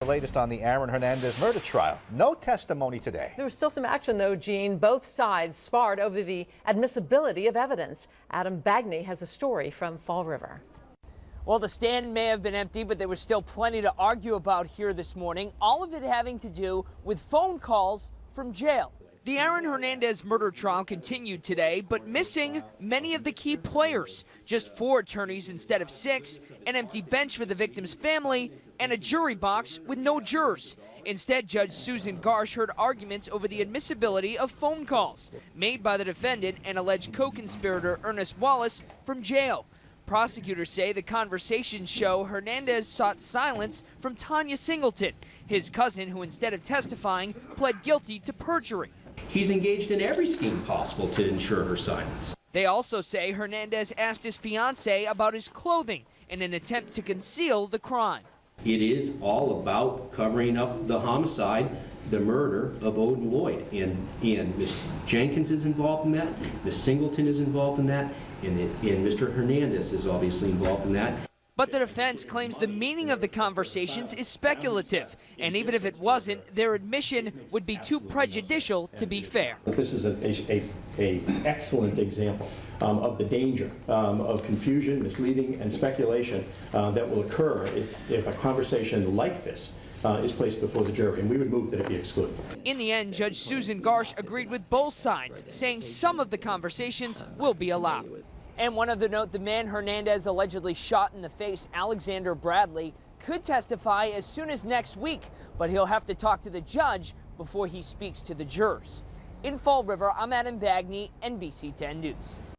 The latest on the Aaron Hernandez murder trial. No testimony today. There was still some action, though, Gene. Both sides sparred over the admissibility of evidence. Adam Bagney has a story from Fall River. Well, the stand may have been empty, but there was still plenty to argue about here this morning, all of it having to do with phone calls from jail. The Aaron Hernandez murder trial continued today, but missing many of the key players. Just 4 attorneys instead of 6, an empty bench for the victim's family, and a jury box with no jurors. Instead, Judge Susan Garsh heard arguments over the admissibility of phone calls made by the defendant and alleged co-conspirator Ernest Wallace from jail. Prosecutors say the conversations show Hernandez sought silence from Tanya Singleton, his cousin, who instead of testifying pled guilty to perjury. He's engaged in every scheme possible to ensure her silence. They also say Hernandez asked his fiancée about his clothing in an attempt to conceal the crime. It is all about covering up the homicide, the murder of Odin Lloyd. And Ms. Jenkins is involved in that, Ms. Singleton is involved in that, and Mr. Hernandez is obviously involved in that. But the defense claims the meaning of the conversations is speculative, and even if it wasn't, their admission would be too prejudicial to be fair. This is an excellent example of the danger of confusion, misleading, and speculation that will occur if a conversation like this is placed before the jury, and we would move that it be excluded. In the end, Judge Susan Garsh agreed with both sides, saying some of the conversations will be allowed. And one other note, the man Hernandez allegedly shot in the face, Alexander Bradley, could testify as soon as next week, but he'll have to talk to the judge before he speaks to the jurors. In Fall River, I'm Adam Bagney, NBC 10 News.